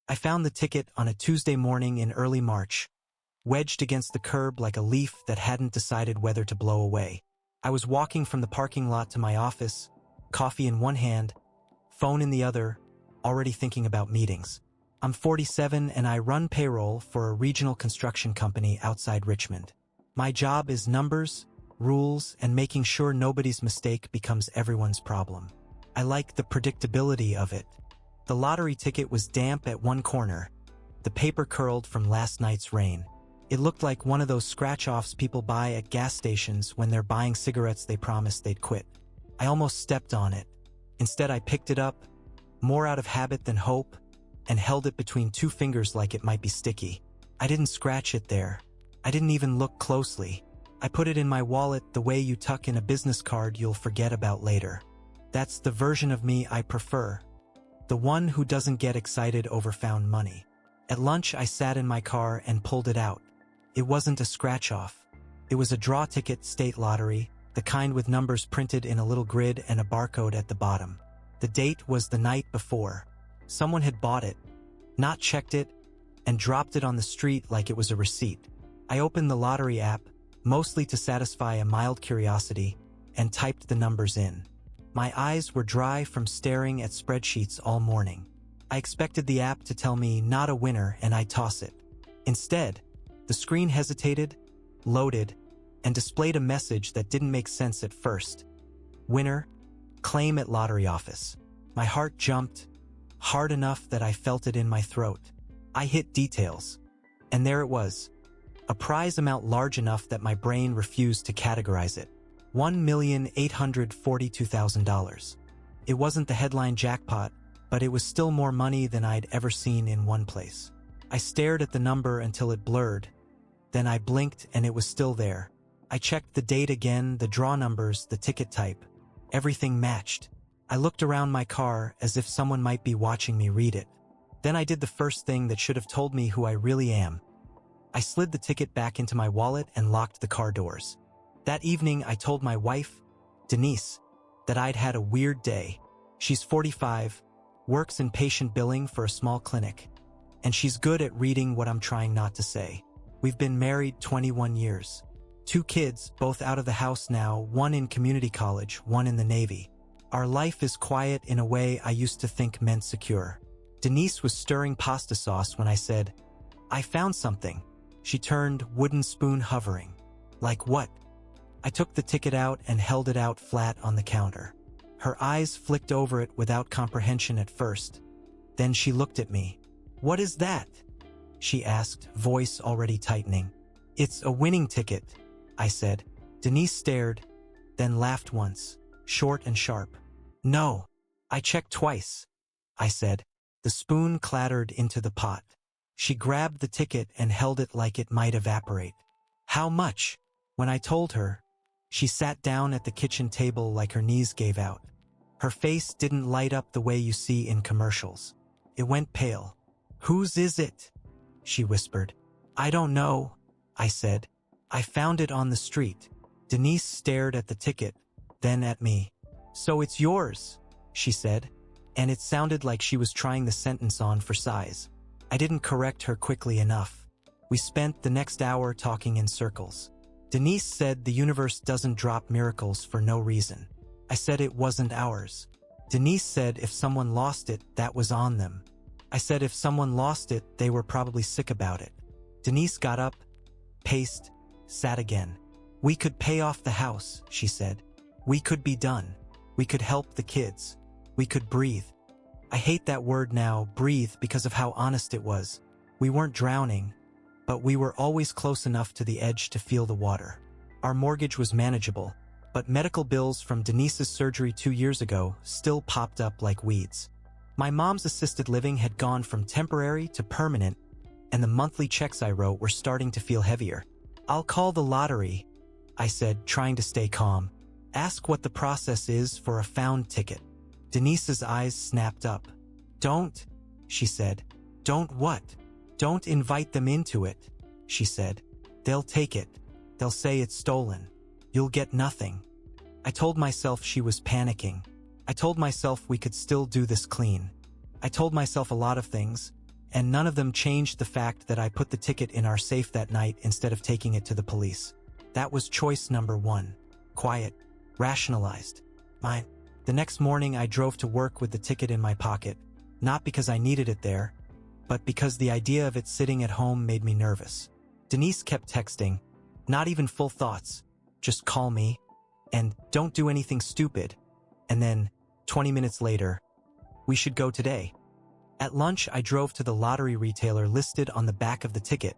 I found the ticket on a Tuesday morning in early March, wedged against the curb like a leaf that hadn't decided whether to blow away. I was walking from the parking lot to my office, coffee in one hand, phone in the other, already thinking about meetings. I'm 47 and I run payroll for a regional construction company outside Richmond. My job is numbers, rules, and making sure nobody's mistake becomes everyone's problem. I like the predictability of it. The lottery ticket was damp at one corner, the paper curled from last night's rain. It looked like one of those scratch-offs people buy at gas stations when they're buying cigarettes they promised they'd quit. I almost stepped on it. Instead, I picked it up, more out of habit than hope, and held it between two fingers like it might be sticky. I didn't scratch it there. I didn't even look closely. I put it in my wallet the way you tuck in a business card you'll forget about later. That's the version of me I prefer. The one who doesn't get excited over found money. At lunch, I sat in my car and pulled it out. It wasn't a scratch-off. It was a draw ticket state lottery, the kind with numbers printed in a little grid and a barcode at the bottom. The date was the night before. Someone had bought it, not checked it, and dropped it on the street like it was a receipt. I opened the lottery app, mostly to satisfy a mild curiosity, and typed the numbers in. My eyes were dry from staring at spreadsheets all morning. I expected the app to tell me not a winner and I toss it. Instead, the screen hesitated, loaded, and displayed a message that didn't make sense at first. Winner, claim at lottery office. My heart jumped, hard enough that I felt it in my throat. I hit details, and there it was. A prize amount large enough that my brain refused to categorize it. $1,842,000. It wasn't the headline jackpot, but it was still more money than I'd ever seen in one place. I stared at the number until it blurred. Then I blinked and it was still there. I checked the date again, the draw numbers, the ticket type. Everything matched. I looked around my car as if someone might be watching me read it. Then I did the first thing that should have told me who I really am. I slid the ticket back into my wallet and locked the car doors. That evening, I told my wife, Denise, that I'd had a weird day. She's 45, works in patient billing for a small clinic, and she's good at reading what I'm trying not to say. We've been married 21 years. 2 kids, both out of the house now, one in community college, one in the Navy. Our life is quiet in a way I used to think meant secure. Denise was stirring pasta sauce when I said, I found something. She turned, wooden spoon hovering. Like what? I took the ticket out and held it out flat on the counter. Her eyes flicked over it without comprehension at first. Then she looked at me. What is that? She asked, voice already tightening. It's a winning ticket, I said. Denise stared, then laughed once, short and sharp. No, I checked twice, I said. The spoon clattered into the pot. She grabbed the ticket and held it like it might evaporate. How much? When I told her, she sat down at the kitchen table like her knees gave out. Her face didn't light up the way you see in commercials. It went pale. Whose is it? She whispered. I don't know, I said. I found it on the street. Denise stared at the ticket, then at me. So it's yours, she said, and it sounded like she was trying the sentence on for size. I didn't correct her quickly enough. We spent the next hour talking in circles. Denise said the universe doesn't drop miracles for no reason. I said it wasn't ours. Denise said if someone lost it, that was on them. I said if someone lost it, they were probably sick about it. Denise got up, paced, sat again. We could pay off the house, she said. We could be done. We could help the kids. We could breathe. I hate that word now, breathe, because of how honest it was. We weren't drowning, but we were always close enough to the edge to feel the water. Our mortgage was manageable, but medical bills from Denise's surgery 2 years ago still popped up like weeds. My mom's assisted living had gone from temporary to permanent, and the monthly checks I wrote were starting to feel heavier. I'll call the lottery, I said, trying to stay calm. Ask what the process is for a found ticket. Denise's eyes snapped up. Don't, she said. Don't what? Don't invite them into it, she said. They'll take it. They'll say it's stolen. You'll get nothing. I told myself she was panicking. I told myself we could still do this clean. I told myself a lot of things, And none of them changed the fact that I put the ticket in our safe that night instead of taking it to the police. That was choice number 1. Quiet. Rationalized. Mine. The next morning I drove to work with the ticket in my pocket, not because I needed it there, but because the idea of it sitting at home made me nervous. Denise kept texting, not even full thoughts, just call me, and don't do anything stupid. And then, 20 minutes later, we should go today. At lunch, I drove to the lottery retailer listed on the back of the ticket,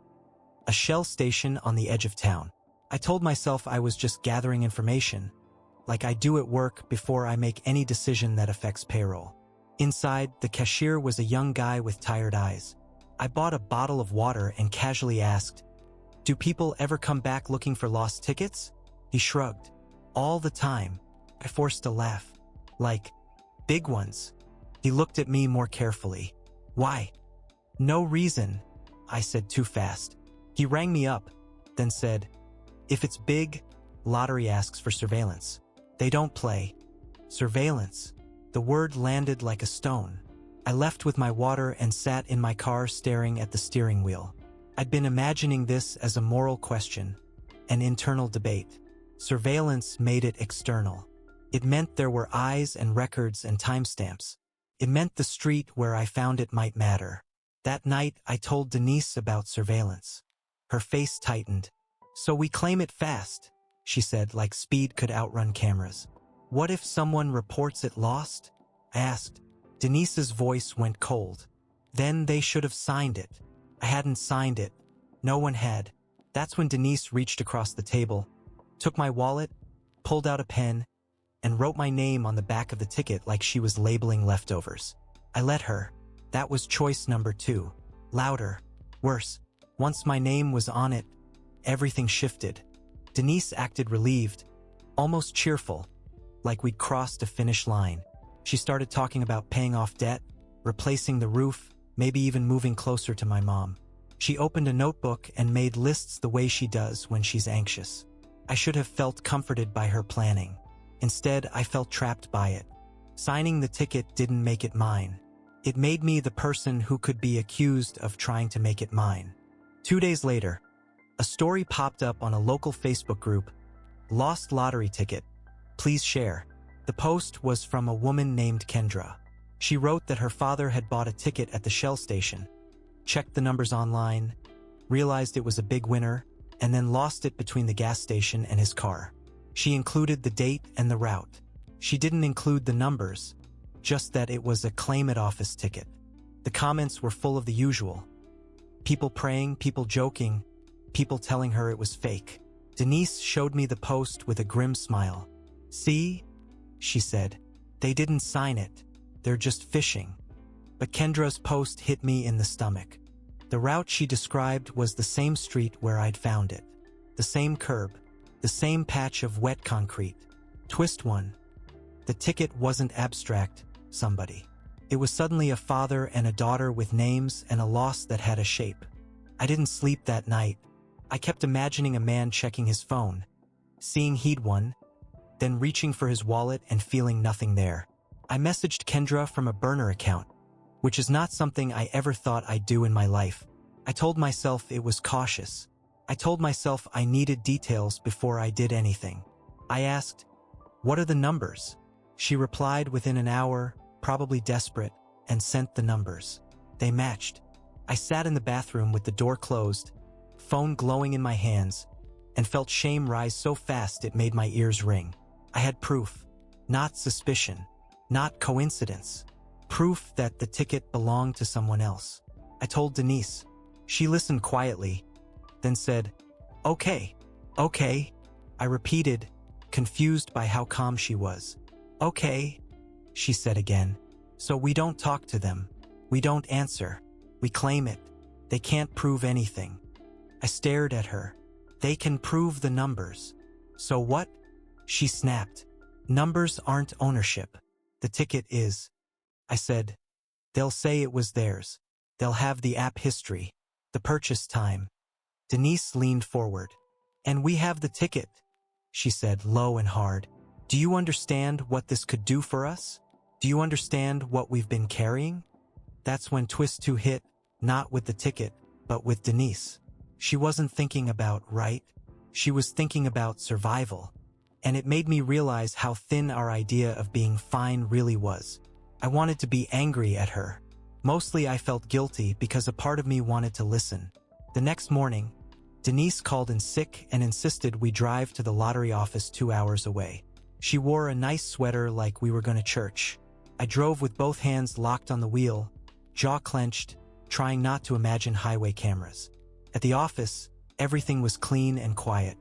a Shell station on the edge of town. I told myself I was just gathering information, like I do at work before I make any decision that affects payroll. Inside, the cashier was a young guy with tired eyes. I bought a bottle of water and casually asked, "Do people ever come back looking for lost tickets?" He shrugged. "All the time." I forced a laugh. "Like, big ones?" He looked at me more carefully. "Why?" "No reason," I said too fast. He rang me up, then said, "If it's big, lottery asks for surveillance. They don't play." Surveillance. The word landed like a stone. I left with my water and sat in my car staring at the steering wheel. I'd been imagining this as a moral question, an internal debate. Surveillance made it external. It meant there were eyes and records and timestamps. It meant the street where I found it might matter. That night, I told Denise about surveillance. Her face tightened. "So we claim it fast," she said, like speed could outrun cameras. "What if someone reports it lost?" I asked. Denise's voice went cold. "Then they should have signed it." I hadn't signed it. No one had. That's when Denise reached across the table, took my wallet, pulled out a pen, and wrote my name on the back of the ticket like she was labeling leftovers. I let her. That was choice number 2. Louder. Worse. Once my name was on it, everything shifted. Denise acted relieved, almost cheerful, like we'd crossed a finish line. She started talking about paying off debt, replacing the roof, maybe even moving closer to my mom. She opened a notebook and made lists the way she does when she's anxious. I should have felt comforted by her planning. Instead, I felt trapped by it. Signing the ticket didn't make it mine. It made me the person who could be accused of trying to make it mine. 2 days later, a story popped up on a local Facebook group, "Lost lottery ticket. Please share." The post was from a woman named Kendra. She wrote that her father had bought a ticket at the Shell station, checked the numbers online, realized it was a big winner, and then lost it between the gas station and his car. She included the date and the route. She didn't include the numbers, just that it was a claim-it-office ticket. The comments were full of the usual. People praying, people joking, people telling her it was fake. Denise showed me the post with a grim smile. "See?" she said. "They didn't sign it. They're just fishing." But Kendra's post hit me in the stomach. The route she described was the same street where I'd found it. The same curb. The same patch of wet concrete. Twist 1. The ticket wasn't abstract, somebody. It was suddenly a father and a daughter with names and a loss that had a shape. I didn't sleep that night. I kept imagining a man checking his phone, seeing he'd won, then reaching for his wallet and feeling nothing there. I messaged Kendra from a burner account, which is not something I ever thought I'd do in my life. I told myself it was cautious. I told myself I needed details before I did anything. I asked, "What are the numbers?" She replied within an hour, probably desperate, and sent the numbers. They matched. I sat in the bathroom with the door closed, phone glowing in my hands, and felt shame rise so fast it made my ears ring. I had proof, not suspicion, not coincidence. Proof that the ticket belonged to someone else. I told Denise. She listened quietly, then said, "Okay, okay." I repeated, confused by how calm she was. "Okay," she said again. "So we don't talk to them. We don't answer. We claim it. They can't prove anything." I stared at her. "They can prove the numbers." "So what?" She snapped. "Numbers aren't ownership. The ticket is." I said, "They'll say it was theirs. They'll have the app history, the purchase time." Denise leaned forward. "And we have the ticket," she said low and hard. "Do you understand what this could do for us? Do you understand what we've been carrying?" That's when twist 2 hit, Not with the ticket, but with Denise. She wasn't thinking about right. She was thinking about survival. And it made me realize how thin our idea of being fine really was. I wanted to be angry at her. Mostly I felt guilty because a part of me wanted to listen. The next morning, Denise called in sick and insisted we drive to the lottery office 2 hours away. She wore a nice sweater like we were going to church. I drove with both hands locked on the wheel, jaw clenched, trying not to imagine highway cameras. At the office, everything was clean and quiet.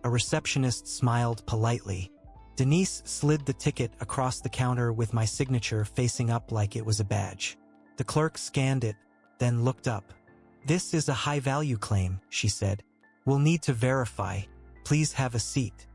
A receptionist smiled politely. Denise slid the ticket across the counter with my signature facing up like it was a badge. The clerk scanned it, then looked up. "This is a high-value claim," she said. "We'll need to verify. Please have a seat."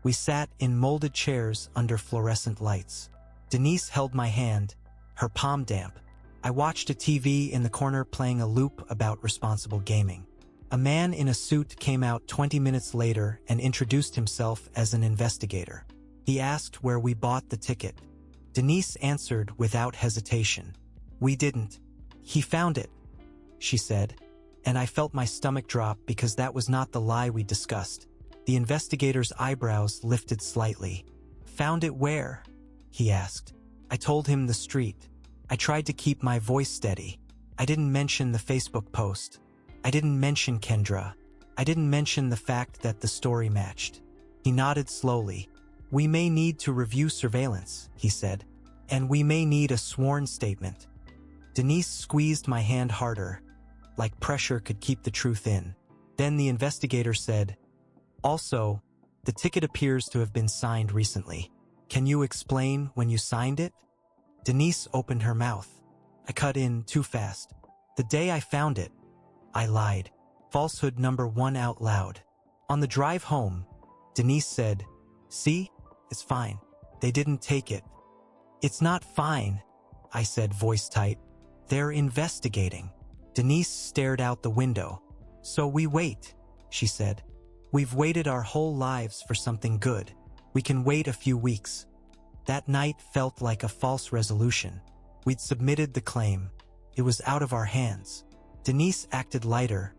We sat in molded chairs under fluorescent lights. Denise held my hand, her palm damp. I watched a TV in the corner playing a loop about responsible gaming. A man in a suit came out 20 minutes later and introduced himself as an investigator. He asked where we bought the ticket. Denise answered without hesitation. "We didn't. He found it," she said, and I felt my stomach drop because that was not the lie we discussed. The investigator's eyebrows lifted slightly. "Found it where?" he asked. I told him the street. I tried to keep my voice steady. I didn't mention the Facebook post. I didn't mention Kendra. I didn't mention the fact that the story matched. He nodded slowly. "We may need to review surveillance," he said, "and we may need a sworn statement." Denise squeezed my hand harder, like pressure could keep the truth in. Then the investigator said, "Also, the ticket appears to have been signed recently. Can you explain when you signed it?" Denise opened her mouth. I cut in too fast. "The day I found it," I lied. Falsehood number 1 out loud. On the drive home, Denise said, "See, it's fine. They didn't take it." "It's not fine," I said, voice tight. "They're investigating." Denise stared out the window. "So we wait," she said. "We've waited our whole lives for something good. We can wait a few weeks." That night felt like a false resolution. We'd submitted the claim. It was out of our hands. Denise acted lighter,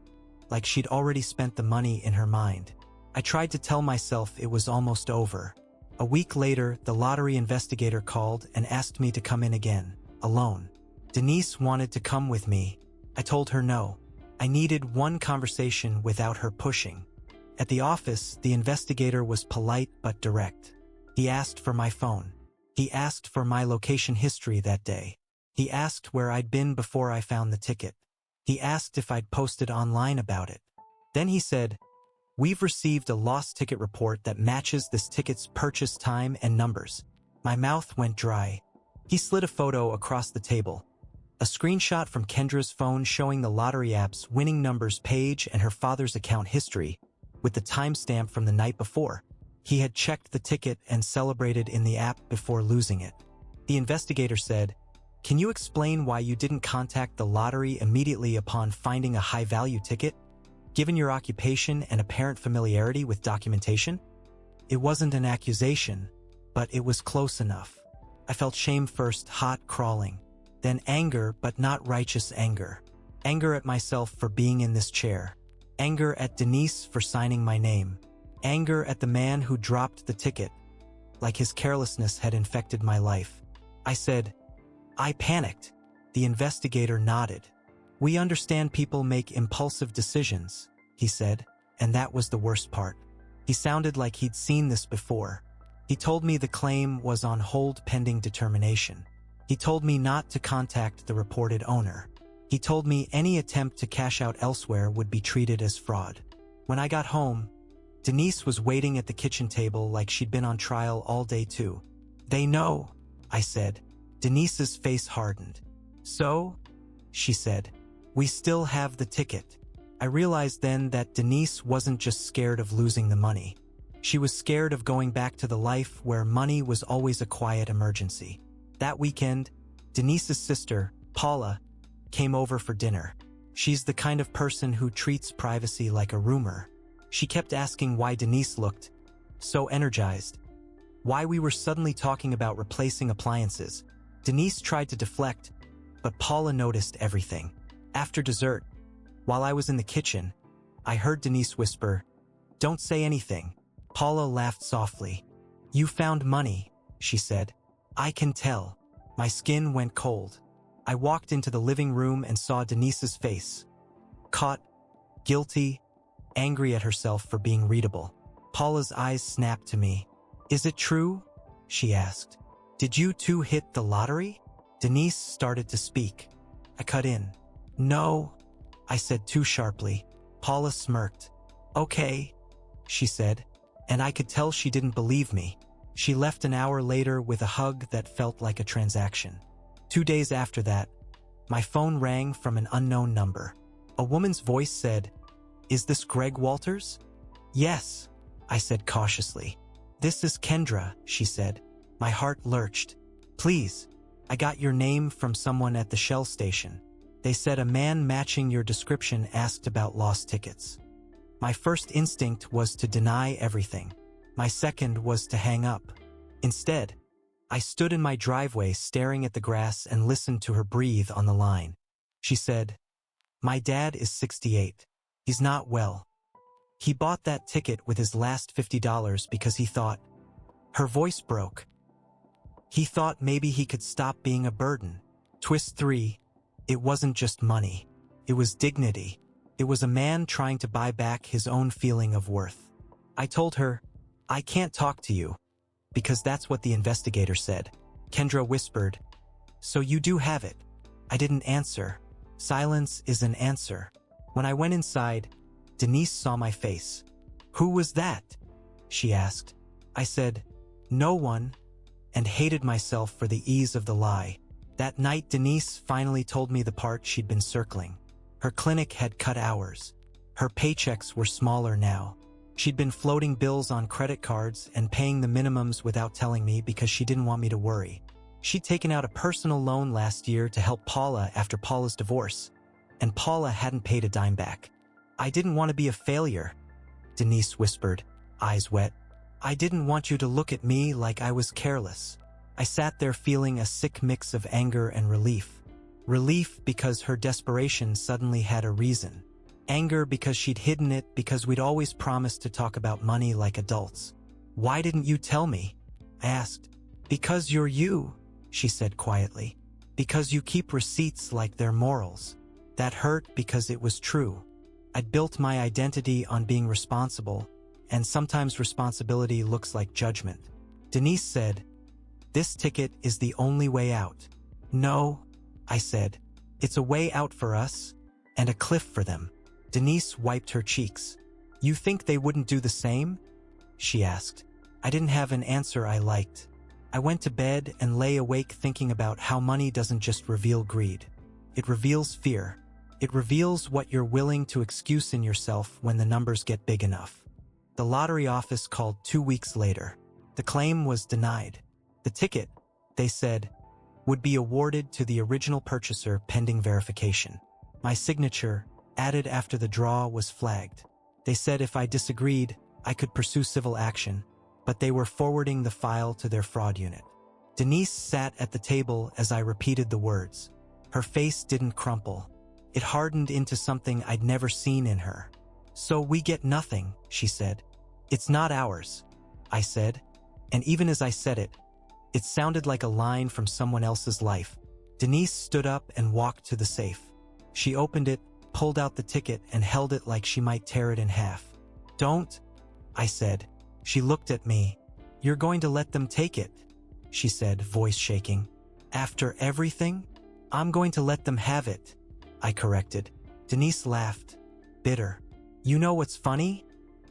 like she'd already spent the money in her mind. I tried to tell myself it was almost over. A week later, the lottery investigator called and asked me to come in again, alone. Denise wanted to come with me. I told her no. I needed one conversation without her pushing. At the office, the investigator was polite but direct. He asked for my phone. He asked for my location history that day. He asked where I'd been before I found the ticket. He asked if I'd posted online about it. Then he said, "We've received a lost ticket report that matches this ticket's purchase time and numbers." My mouth went dry. He slid a photo across the table. A screenshot from Kendra's phone showing the lottery app's winning numbers page and her father's account history, with the timestamp from the night before. He had checked the ticket and celebrated in the app before losing it. The investigator said, "Can you explain why you didn't contact the lottery immediately upon finding a high-value ticket, given your occupation and apparent familiarity with documentation?" It wasn't an accusation, but it was close enough. I felt shame first, hot crawling, then anger, but not righteous anger. Anger at myself for being in this chair. Anger at Denise for signing my name. Anger at the man who dropped the ticket, like his carelessness had infected my life. I said, "I panicked." The investigator nodded. "We understand people make impulsive decisions," he said, and that was the worst part. He sounded like he'd seen this before. He told me the claim was on hold pending determination. He told me not to contact the reported owner. He told me any attempt to cash out elsewhere would be treated as fraud. When I got home, Denise was waiting at the kitchen table like she'd been on trial all day too. "They know," I said. Denise's face hardened. "So?" she said. "We still have the ticket." I realized then that Denise wasn't just scared of losing the money. She was scared of going back to the life where money was always a quiet emergency. That weekend, Denise's sister, Paula, came over for dinner. She's the kind of person who treats privacy like a rumor. She kept asking why Denise looked so energized, why we were suddenly talking about replacing appliances. Denise tried to deflect, but Paula noticed everything. After dessert, while I was in the kitchen, I heard Denise whisper, "Don't say anything." Paula laughed softly. "You found money," she said. "I can tell." My skin went cold. I walked into the living room and saw Denise's face. Caught, guilty, angry at herself for being readable. Paula's eyes snapped to me. "Is it true?" she asked. "Did you two hit the lottery?" Denise started to speak. I cut in. "No," I said too sharply. Paula smirked. "Okay," she said, and I could tell she didn't believe me. She left an hour later with a hug that felt like a transaction. 2 days after that, my phone rang from an unknown number. A woman's voice said, "Is this Greg Walters?" "Yes," I said cautiously. "This is Kendra," she said. My heart lurched. "Please, I got your name from someone at the Shell station. They said a man matching your description asked about lost tickets." My first instinct was to deny everything. My second was to hang up. Instead, I stood in my driveway staring at the grass and listened to her breathe on the line. She said, "My dad is 68. He's not well. He bought that ticket with his last $50 because he thought..." Her voice broke. "He thought maybe he could stop being a burden." Twist 3. It wasn't just money. It was dignity. It was a man trying to buy back his own feeling of worth. I told her, "I can't talk to you," because that's what the investigator said. Kendra whispered, "So you do have it." I didn't answer. Silence is an answer. When I went inside, Denise saw my face. "Who was that?" she asked. I said, "No one," and hated myself for the ease of the lie. That night, Denise finally told me the part she'd been circling. Her clinic had cut hours. Her paychecks were smaller now. She'd been floating bills on credit cards and paying the minimums without telling me because she didn't want me to worry. She'd taken out a personal loan last year to help Paula after Paula's divorce, and Paula hadn't paid a dime back. "I didn't want to be a failure," Denise whispered, eyes wet. "I didn't want you to look at me like I was careless." I sat there feeling a sick mix of anger and relief. Relief because her desperation suddenly had a reason. Anger because she'd hidden it because we'd always promised to talk about money like adults. "Why didn't you tell me?" I asked. "Because you're you," she said quietly. "Because you keep receipts like they're morals." That hurt because it was true. I'd built my identity on being responsible, and sometimes responsibility looks like judgment. Denise said, "This ticket is the only way out." "No," I said. "It's a way out for us, and a cliff for them." Denise wiped her cheeks. "You think they wouldn't do the same?" she asked. I didn't have an answer I liked. I went to bed and lay awake thinking about how money doesn't just reveal greed. It reveals fear. It reveals what you're willing to excuse in yourself when the numbers get big enough. The lottery office called 2 weeks later. The claim was denied. The ticket, they said, would be awarded to the original purchaser pending verification. My signature, added after the draw, was flagged. They said if I disagreed, I could pursue civil action, but they were forwarding the file to their fraud unit. Denise sat at the table as I repeated the words. Her face didn't crumple. It hardened into something I'd never seen in her. "So we get nothing," she said. "It's not ours," I said, and even as I said it, it sounded like a line from someone else's life. Denise stood up and walked to the safe. She opened it, pulled out the ticket, and held it like she might tear it in half. "Don't," I said. She looked at me. "You're going to let them take it," she said, voice shaking. "After everything? I'm going to let them have it," I corrected. Denise laughed, bitter. "You know what's funny?"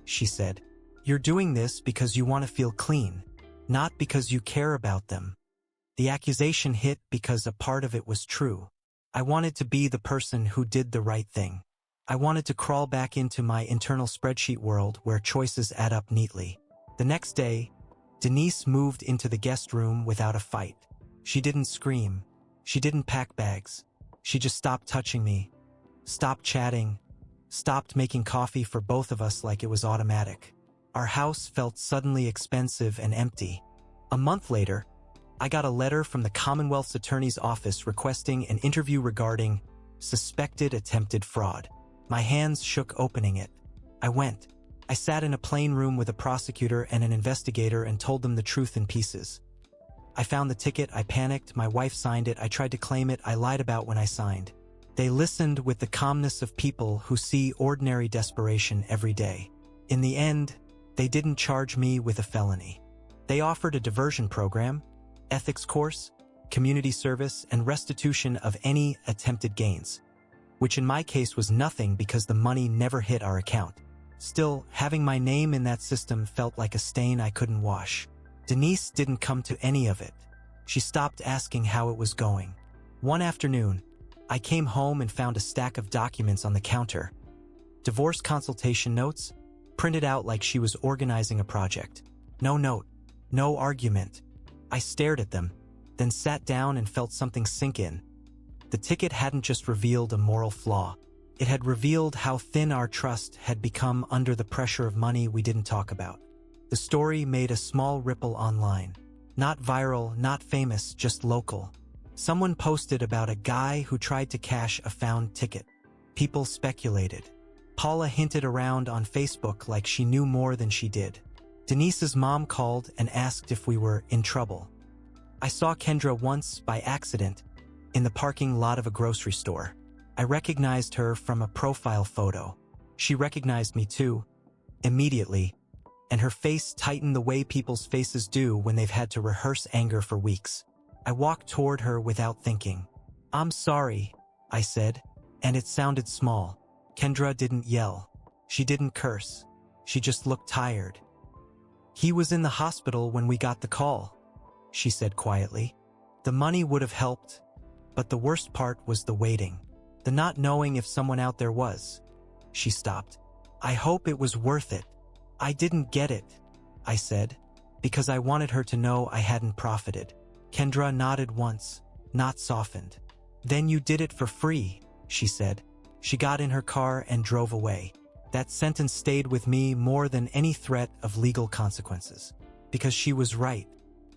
she said. "You're doing this because you want to feel clean, not because you care about them." The accusation hit because a part of it was true. I wanted to be the person who did the right thing. I wanted to crawl back into my internal spreadsheet world where choices add up neatly. The next day, Denise moved into the guest room without a fight. She didn't scream. She didn't pack bags. She just stopped touching me, stopped chatting, stopped making coffee for both of us like it was automatic. Our house felt suddenly expensive and empty. A month later, I got a letter from the Commonwealth's attorney's office requesting an interview regarding Suspected attempted fraud. My hands shook opening it. I went. I sat in a plain room with a prosecutor and an investigator and told them the truth in pieces. I found the ticket, I panicked, my wife signed it, I tried to claim it, I lied about when I signed. They listened with the calmness of people who see ordinary desperation every day. In the end, they didn't charge me with a felony. They offered a diversion program, ethics course, community service, and restitution of any attempted gains, which in my case was nothing because the money never hit our account. Still, having my name in that system felt like a stain I couldn't wash. Denise didn't come to any of it. She stopped asking how it was going. One afternoon, I came home and found a stack of documents on the counter. Divorce consultation notes, printed out like she was organizing a project. No note, no argument. I stared at them, then sat down and felt something sink in. The ticket hadn't just revealed a moral flaw. It had revealed how thin our trust had become under the pressure of money we didn't talk about. The story made a small ripple online. Not viral, not famous, just local. Someone posted about a guy who tried to cash a found ticket. People speculated. Paula hinted around on Facebook like she knew more than she did. Denise's mom called and asked if we were in trouble. I saw Kendra once, by accident, in the parking lot of a grocery store. I recognized her from a profile photo. She recognized me too, immediately, and her face tightened the way people's faces do when they've had to rehearse anger for weeks. I walked toward her without thinking. "I'm sorry," I said, and it sounded small. Kendra didn't yell. She didn't curse. She just looked tired. "He was in the hospital when we got the call," she said quietly. "The money would have helped, but the worst part was the waiting. The not knowing if someone out there was." She stopped. "I hope it was worth it." "I didn't get it," I said, because I wanted her to know I hadn't profited. Kendra nodded once, not softened. "Then you did it for free," she said. She got in her car and drove away. That sentence stayed with me more than any threat of legal consequences. Because she was right.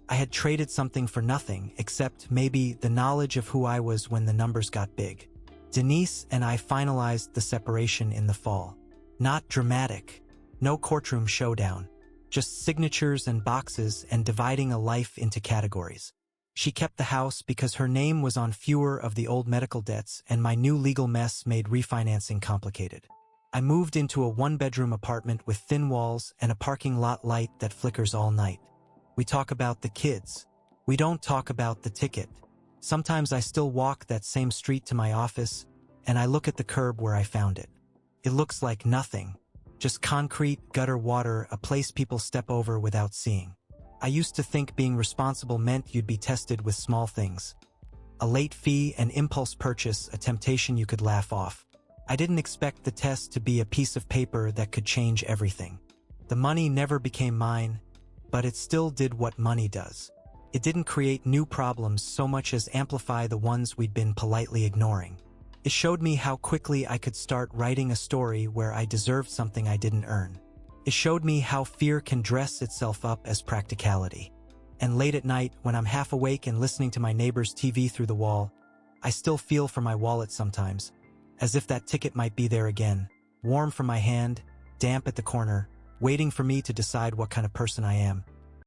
I had traded something for nothing, except maybe the knowledge of who I was when the numbers got big. Denise and I finalized the separation in the fall. Not dramatic. No courtroom showdown. Just signatures and boxes and dividing a life into categories. She kept the house because her name was on fewer of the old medical debts, and my new legal mess made refinancing complicated. I moved into a one-bedroom apartment with thin walls and a parking lot light that flickers all night. We talk about the kids. We don't talk about the ticket. Sometimes I still walk that same street to my office, and I look at the curb where I found it. It looks like nothing. Just concrete, gutter water, a place people step over without seeing. I used to think being responsible meant you'd be tested with small things. A late fee, an impulse purchase, a temptation you could laugh off. I didn't expect the test to be a piece of paper that could change everything. The money never became mine, but it still did what money does. It didn't create new problems so much as amplify the ones we'd been politely ignoring. It showed me how quickly I could start writing a story where I deserved something I didn't earn. It showed me how fear can dress itself up as practicality. And late at night, when I'm half awake and listening to my neighbor's TV through the wall, I still feel for my wallet sometimes, as if that ticket might be there again, warm from my hand, damp at the corner, waiting for me to decide what kind of person I am.